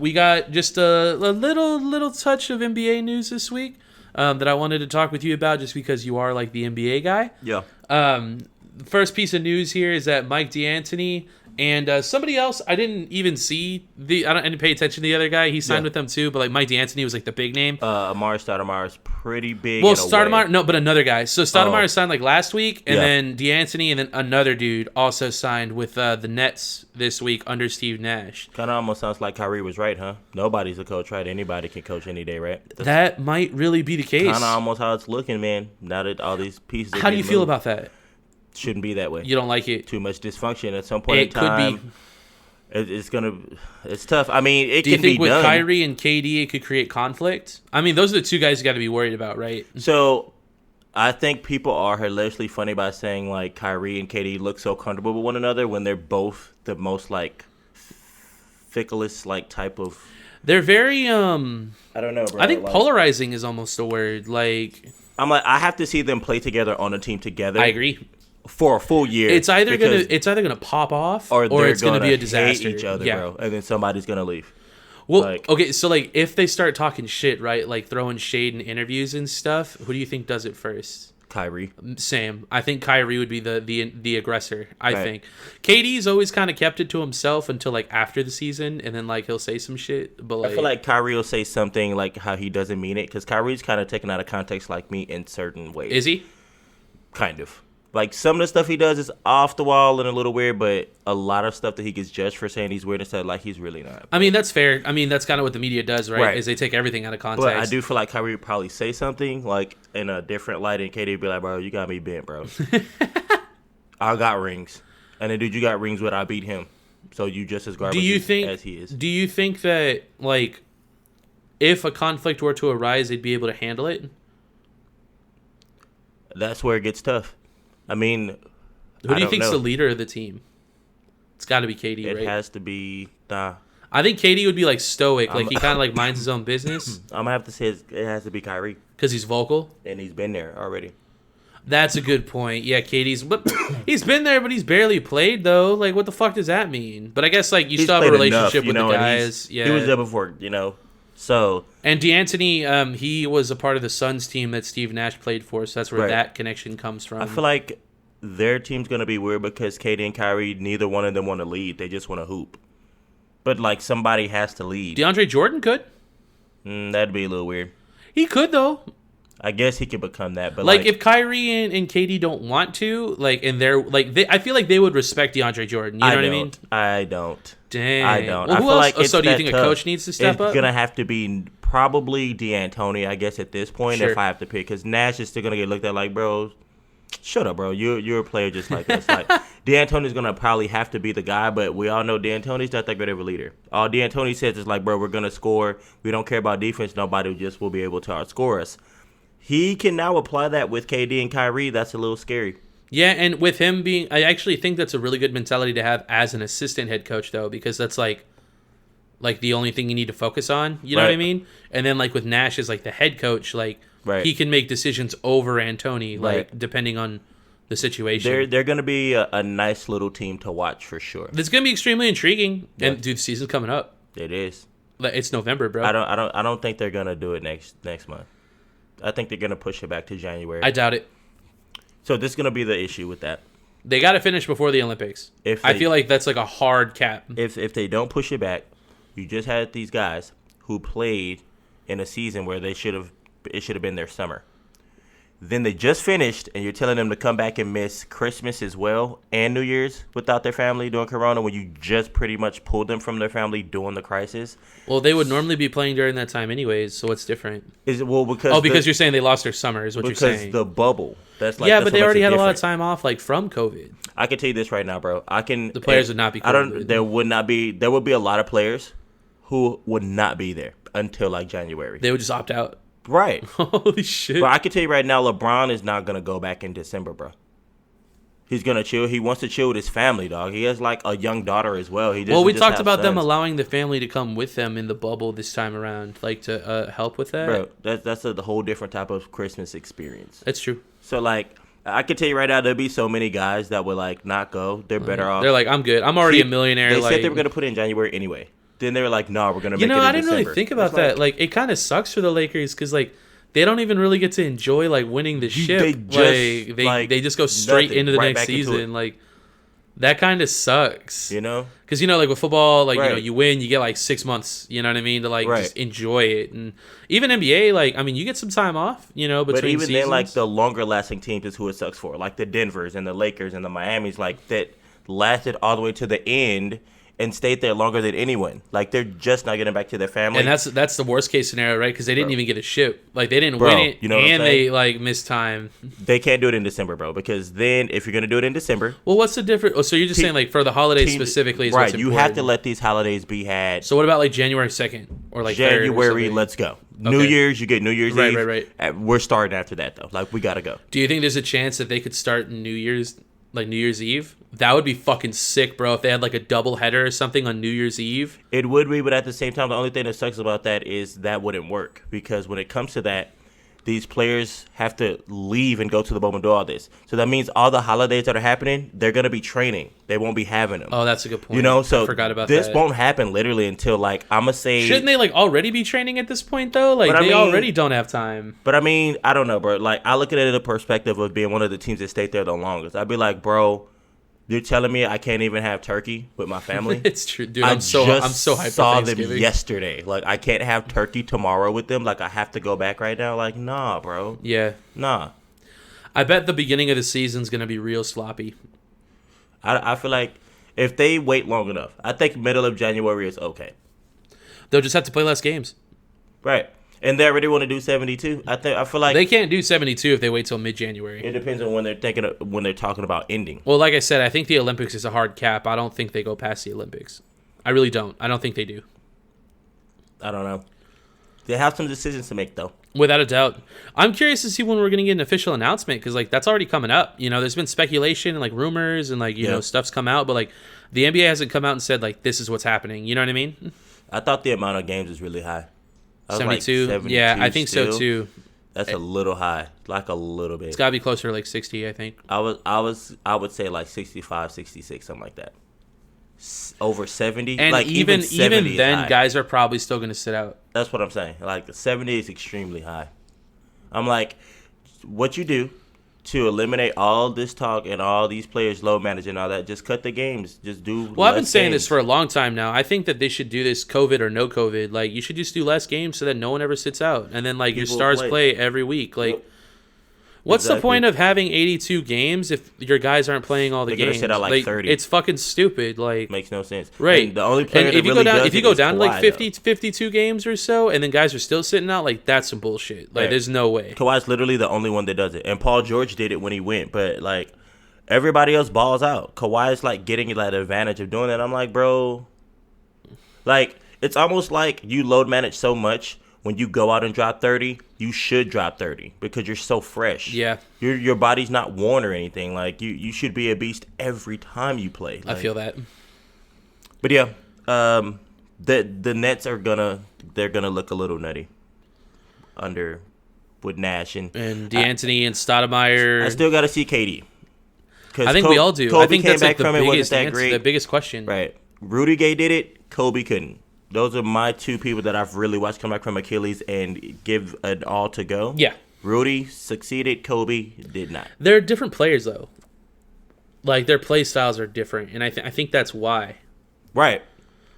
we got just a little touch of NBA news this week that I wanted to talk with you about, just because you are like the NBA guy. Yeah. The first piece of news here is that Mike D'Antoni and somebody else, I didn't even see I didn't pay attention to the other guy. He signed with them too, but like Mike D'Antoni was like the big name. Amari Stoudemire is pretty big. Well, Stoudemire, no, but another guy. So Stoudemire signed like last week, and Yeah. then D'Antoni, and then another dude also signed with the Nets this week under Steve Nash. Kind of almost sounds like Kyrie was right, huh? Nobody's a coach, right? Anybody can coach any day, right? That might really be the case. Kind of almost how it's looking, man. Now that all these pieces. How do you feel about that? Shouldn't be that way. You don't like it? Too much dysfunction at some point in It time. could be. It's tough. I mean, it Do you can be think with done. Kyrie and KD it could create conflict? I mean, those are the two guys you got to be worried about, right? So, I think people are hilariously funny by saying like Kyrie and KD look so comfortable with one another when they're both the most like ficklest like type of. They're very I don't know, bro. I think like, polarizing is almost a word. Like, I'm like, I have to see them play together on a team together. I agree. For a full year. It's either gonna pop off or it's gonna be a disaster. Hate each other, bro, and then somebody's gonna leave. Well, like, okay, so like if they start talking shit, right, like throwing shade in interviews and stuff, who do you think does it first? Kyrie. Same. I think Kyrie would be the aggressor. I Right. think KD's always kind of kept it to himself until like after the season, and then like he'll say some shit. But like, I feel like Kyrie will say something like how he doesn't mean it, because Kyrie's kind of taken out of context like me in certain ways. Is he? Kind of. Like, some of the stuff he does is off the wall and a little weird, but a lot of stuff that he gets judged for saying he's weird and stuff, like, he's really not. I mean, that's fair. I mean, that's kind of what the media does, right? Is they take everything out of context. But I do feel like Kyrie would probably say something, like, in a different light, and KD would be like, bro, you got me bent, bro. I got rings. And then, dude, you got rings where I beat him. So you just as garbage as he is. Do you think that, like, if a conflict were to arise, they'd be able to handle it? That's where it gets tough. I mean, who do you think's the leader of the team? It's got to be KD, right? It has to be. Nah. I think KD would be like stoic, like he kind of like minds his own business. I'm gonna have to say it has to be Kyrie because he's vocal and he's been there already. That's a good point. Yeah, but he's been there, but he's barely played though. Like, what the fuck does that mean? But I guess like he's still have a relationship with the guys. He was there before, you know. So and D'Antoni, he was a part of the Suns team that Steve Nash played for, so that's where that connection comes from. I feel like their team's gonna be weird because KD and Kyrie, neither one of them want to lead; they just want to hoop. But like somebody has to lead. DeAndre Jordan could. That'd be a little weird. He could though. I guess he could become that, but like if Kyrie and KD don't want to, like, and they're like, I feel like they would respect DeAndre Jordan. You know what I mean? I don't. Dang. I don't. Well, I who feel else? like So do you think a coach needs to step up? It's gonna have to be probably D'Antoni, I guess, at this point, if I have to pick, because Nash is still gonna get looked at like, bro, shut up, bro. You're a player just like us. Like D'Antoni's gonna probably have to be the guy, but we all know D'Antoni's not that great of a leader. All D'Antoni says is like, bro, we're gonna score. We don't care about defense. Nobody just will be able to outscore us. He can now apply that with KD and Kyrie. That's a little scary. Yeah, and with him being, I actually think that's a really good mentality to have as an assistant head coach, though, because that's like the only thing you need to focus on. You know what I mean? And then like with Nash as like the head coach, like he can make decisions over Antoni, like depending on the situation. They're going to be a nice little team to watch for sure. It's going to be extremely intriguing. Yeah. And dude, the season's coming up. It is. It's November, bro. I don't think they're going to do it next month. I think they're going to push it back to January. I doubt it. So this is going to be the issue with that. They got to finish before the Olympics. I feel like that's like a hard cap. If they don't push it back, you just had these guys who played in a season where it should have been their summer. Then they just finished, and you're telling them to come back and miss Christmas as well and New Year's without their family during Corona, when you just pretty much pulled them from their family during the crisis. Well, they would normally be playing during that time anyways, so what's different? Because you're saying they lost their summer is what you're saying. Because the bubble. But they already had a lot of time off, like from COVID. I can tell you this right now, bro. The players would not be. There would be a lot of players who would not be there until like January. They would just opt out. Right. Holy shit. But I can tell you right now, LeBron is not going to go back in December, bro. He's going to chill. He wants to chill with his family, dog. He has like a young daughter as well. We talked about them allowing the family to come with them in the bubble this time around, like to help with that. Bro, that's a whole different type of Christmas experience. That's true. So like, I can tell you right now, there'll be so many guys that would like not go. They're better off. They're like, I'm good. I'm already a millionaire. They said they were going to put it in January anyway. Then they were like, "No, we're gonna make it in I didn't December." really think about that. Like, it kind of sucks for the Lakers because like they don't even really get to enjoy like winning the ship. They just go straight into the next season. Like that kind of sucks. Because like with football, like you win, you get like 6 months. You know what I mean, to like just enjoy it. And even NBA, like I mean, you get some time off. Between but even seasons. then, like the longer lasting teams is who it sucks for. Like the Denvers and the Lakers and the Miamis, like that lasted all the way to the end and stayed there longer than anyone. Like they're just not getting back to their family. And that's the worst case scenario, right? Because they didn't even get a ship. Like they didn't win it, and they like missed time. They can't do it in December, bro. Because then if you're gonna do it in December, well, what's the difference? Oh, so you're just saying like for the holidays specifically, is right? You have to let these holidays be had. So what about like January 2nd or like January? Let's go. Okay. New Year's, you get New Year's Eve. Right. We're starting after that though. Like we gotta go. Do you think there's a chance that they could start New Year's Eve? That would be fucking sick, bro, if they had like a double header or something on New Year's Eve. It would be, but at the same time, the only thing that sucks about that is that wouldn't work. Because when it comes to that, these players have to leave and go to the boat and do all this. So that means all the holidays that are happening, they're going to be training. They won't be having them. Oh, that's a good point. So I forgot about this won't happen literally until like, I'm going to say... Shouldn't they like already be training at this point though? Like they already don't have time. But I mean, I don't know, bro. Like I look at it in the perspective of being one of the teams that stayed there the longest. I'd be like, bro... You're telling me I can't even have turkey with my family? It's true, dude. I'm so hyped. Saw them yesterday. Like I can't have turkey tomorrow with them. Like I have to go back right now. Like nah, bro. Yeah. Nah. I bet the beginning of the season's gonna be real sloppy. I feel like if they wait long enough, I think middle of January is okay. They'll just have to play less games. Right. And they already want to do 72. I feel like they can't do 72 if they wait till mid-January. It depends on when they're talking about ending. Well, like I said, I think the Olympics is a hard cap. I don't think they go past the Olympics. I really don't. I don't think they do. I don't know. They have some decisions to make, though. Without a doubt. I'm curious to see when we're going to get an official announcement because, like, that's already coming up. There's been speculation and, like, rumors and, like, you know, stuff's come out. But, like, the NBA hasn't come out and said, like, this is what's happening. You know what I mean? I thought the amount of games was really high. 72? Like 72 yeah, I think still. So too. That's a little high, like a little bit. It's got to be closer to like 60, I think. I would say like 65, 66, something like that. Over 70, and like even then, high. Guys are probably still going to sit out. That's what I'm saying. Like 70 is extremely high. I'm like, what you do to eliminate all this talk and all these players load managing and all that, just cut the games. Just do Well, I've been saying this for a long time now. I think that they should do this COVID or no COVID. Like, you should just do less games so that no one ever sits out. And then, like, your stars play every week. Like, what's the point of having 82 games if your guys aren't playing all the games? They're going to sit out like 30. It's fucking stupid. Like, makes no sense. Right. And the only player that really does if you go down Kawhi, to like 50, 52 games or so, and then guys are still sitting out, like, that's some bullshit. Like, there's no way. Kawhi's literally the only one that does it. And Paul George did it when he went, but, like, everybody else balls out. Kawhi's, like, getting that advantage of doing that. I'm like, bro, like, it's almost like you load manage so much. When you go out and drop 30, you should drop 30 because you're so fresh. Yeah. Your body's not worn or anything. Like, you should be a beast every time you play. Like, I feel that. But, yeah, the Nets are they're gonna look a little nutty with Nash. And D'Antoni and Stoudemire. I still got to see KD. I think we all do. Kobe I think came that's back like from it, wasn't that great? The biggest question. Right. Rudy Gay did it. Kobe couldn't. Those are my two people that I've really watched come back from Achilles and give it all to go. Yeah. Rudy succeeded. Kobe did not. They're different players, though. Like, their play styles are different, and I think that's why. Right.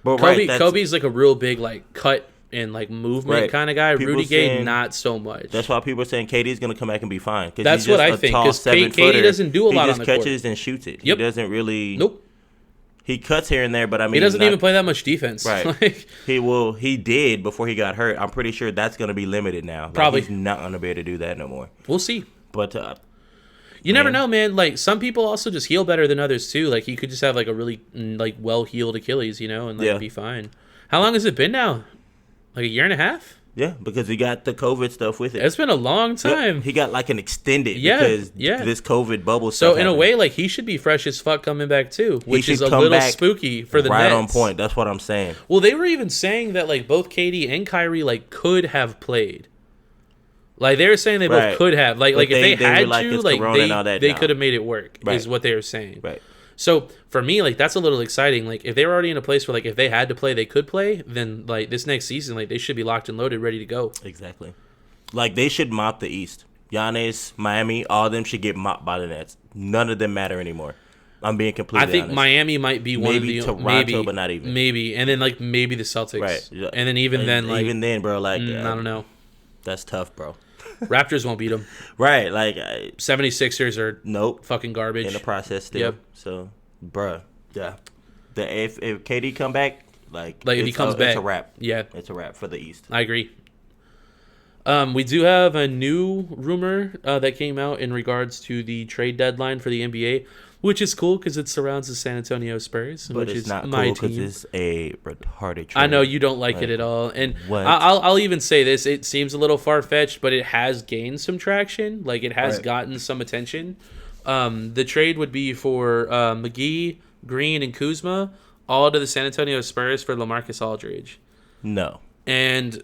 But Kobe's like a real big, like, cut and, like, movement kind of guy. Rudy Gay, not so much. That's why people are saying KD's going to come back and be fine. That's what I think, because KD doesn't do a lot on the court. He just catches and shoots it. Yep. He doesn't really... Nope. He cuts here and there, but I mean... He doesn't even play that much defense. Right. He did before he got hurt. I'm pretty sure that's going to be limited now. Like, probably. He's not going to be able to do that no more. We'll see. But... you never know, man. Like, some people also just heal better than others, too. Like, he could just have, like, a really, like, well-healed Achilles, you know, and, like, be fine. How long has it been now? Like, a year and a half? Yeah, because he got the COVID stuff with it. It's been a long time. He got like an extended because this COVID bubble stuff. So in a way, like, he should be fresh as fuck coming back too, which is a little spooky for the Nets. Right on point. That's what I'm saying. Well, they were even saying that like both KD and Kyrie like could have played. Like they were saying they both could have. Like if they had to, like they could have made it work. Is what they were saying. Right. So for me, like that's a little exciting. Like if they were already in a place where like if they had to play, they could play. Then like this next season, like they should be locked and loaded, ready to go. Exactly. Like they should mop the East. Giannis, Miami, all of them should get mopped by the Nets. None of them matter anymore. I'm being completely honest. Miami might be one of the Toronto, but not even. Maybe, and then like maybe the Celtics, right? And then even then, bro, like I don't know. That's tough, bro. Raptors won't beat them. Right, like 76ers are fucking garbage in the process still. Yep. So, bro, yeah. If KD come back, like if he comes back, it's a wrap. Yeah, it's a wrap for the East. I agree. We do have a new rumor that came out in regards to the trade deadline for the NBA, which is cool because it surrounds the San Antonio Spurs, but which it's is not my cool team. because it's a retarded trade. I know you don't like it at all, and I'll even say this: it seems a little far fetched, but it has gained some traction. Like it has gotten some attention. The trade would be for McGee, Green, and Kuzma, all to the San Antonio Spurs for LaMarcus Aldridge. No, and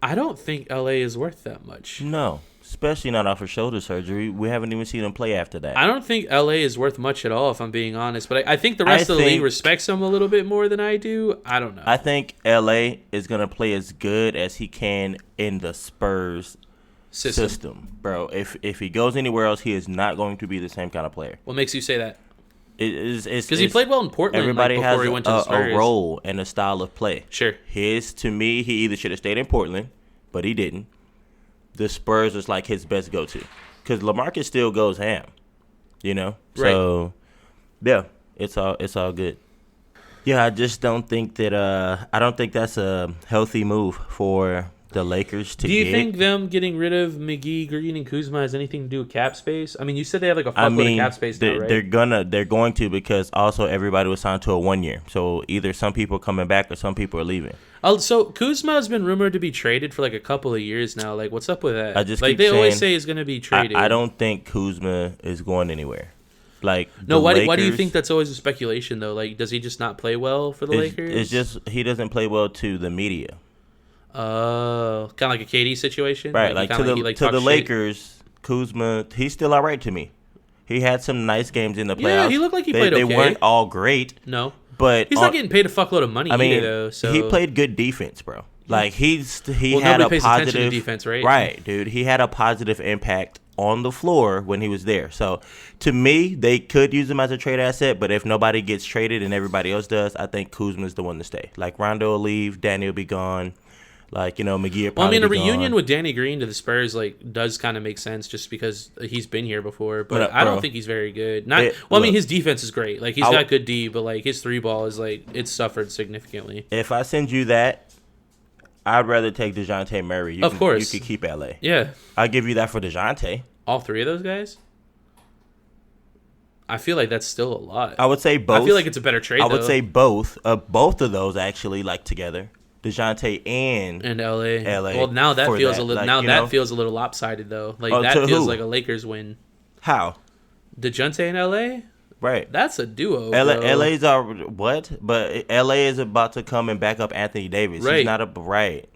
I don't think LA is worth that much. No. Especially not off of shoulder surgery. We haven't even seen him play after that. I don't think LA is worth much at all, if I'm being honest. But I think the rest of the league respects him a little bit more than I do. I don't know. I think LA is going to play as good as he can in the Spurs system. Bro, if he goes anywhere else, he is not going to be the same kind of player. What makes you say that? Because he played well in Portland. Everybody before has he went to the Spurs. A role and a style of play. Sure. To me, he either should have stayed in Portland, but he didn't. The Spurs was like his best go-to because LaMarcus still goes ham, you know. Right. So, yeah, it's all good. Yeah, I just don't think that I don't think that's a healthy move for the Lakers to get. Do you think them getting rid of McGee, Green, and Kuzma has anything to do with cap space? I mean, you said they have like a fuckload of cap space now, right? They're going to because also everybody was signed to a 1 year. So either some people are coming back or some people are leaving. So Kuzma has been rumored to be traded for like a couple of years now. Like, what's up with that? I just like they always say he's going to be traded. I don't think Kuzma is going anywhere. Like no, why do you think that's always a speculation though? Like, does he just not play well for the Lakers? It's just he doesn't play well to the media. Oh, kind of like a KD situation, right? Like to the Lakers, Kuzma, he's still all right to me. He had some nice games in the playoffs. Yeah, he looked like he played okay. They weren't all great. No. But he's not getting paid a fuckload of money either, though. So he played good defense, bro. Like he well, had a pays positive attention to defense, right? Right, dude. He had a positive impact on the floor when he was there. So to me, they could use him as a trade asset. But if nobody gets traded and everybody else does, I think Kuzma's the one to stay. Like Rondo will leave, Danny will be gone. Like, you know, McGee will probably a reunion with Danny Green to the Spurs like does kind of make sense just because he's been here before. But I don't think he's very good. I mean, his defense is great. Like, he's got good D, but like his three ball is like it's suffered significantly. If I send you that, I'd rather take DeJounte Murray. Of course. You could keep LA. Yeah. I'll give you that for DeJounte. All three of those guys? I feel like that's still a lot. I would say both. I feel like it's a better trade, I would say both. Both of those actually, like, together. DeJounte and LA. Well, now that feels a little feels a little lopsided though. Like that feels like a Lakers win. How? DeJounte and LA? Right. That's a duo. LA's what? But LA is about to come and back up Anthony Davis. Right. He's not right.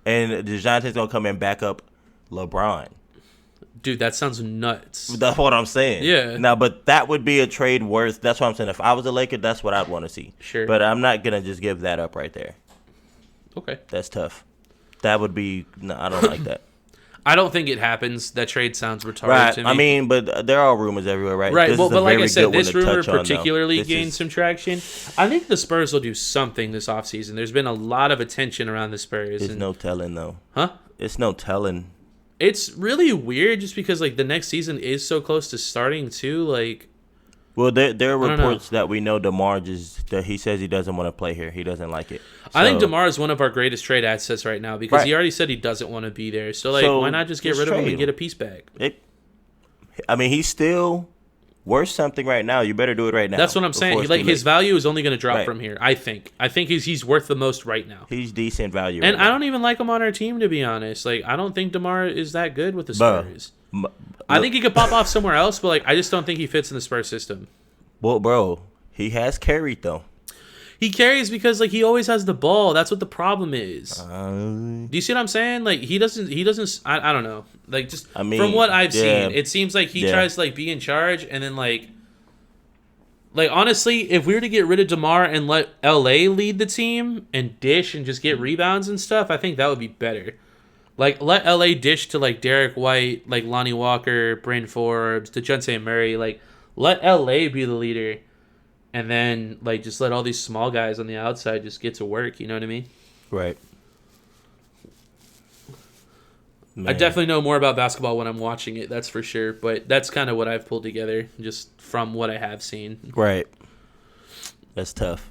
And DeJounte's gonna come and back up LeBron. Dude, that sounds nuts. That's what I'm saying. Yeah. Now, but that would be a trade worth. That's what I'm saying. If I was a Laker, that's what I'd want to see. Sure. But I'm not gonna just give that up right there. Okay. That's tough. That would be no, I don't like that. I don't think it happens. That trade sounds retarded right. to me. I mean, but there are rumors everywhere, right? Right. Well, but like I said, this rumor particularly gained some traction. I think the Spurs will do something this offseason. There's been a lot of attention around the Spurs. There's no telling, though. Huh? It's no telling. It's really weird just because, like, the next season is so close to starting, too. Like, well, there are reports that we know DeMar he says he doesn't want to play here. He doesn't like it. I think DeMar is one of our greatest trade assets right now because he already said he doesn't want to be there. So, like, why not just get rid of him and get a piece back? I mean, he's still worth something right now. You better do it right now. That's what I'm saying. Like, his value is only going to drop from here, I think. I think he's worth the most right now. He's decent value. And I don't even like him on our team, to be honest. Like, I don't think DeMar is that good with the Spurs. I think he could pop off somewhere else, but, like, I just don't think he fits in the Spurs system. Well, bro, he has carried, though. He carries because, like, he always has the ball. That's what the problem is. Do you see what I'm saying? Like, he doesn't, I don't know. Like, just from what I've seen, it seems like he tries to, like, be in charge, and then, like, Like, honestly, if we were to get rid of DeMar and let LA lead the team and dish and just get rebounds and stuff, I think that would be better. Like, let LA dish to, like, Derek White, like, Lonnie Walker, Bryn Forbes, DeJounte Murray. Like, let LA be the leader. And then, like, just let all these small guys on the outside just get to work. You know what I mean? Right. Man. I definitely know more about basketball when I'm watching it, that's for sure. But that's kind of what I've pulled together just from what I have seen. Right. That's tough.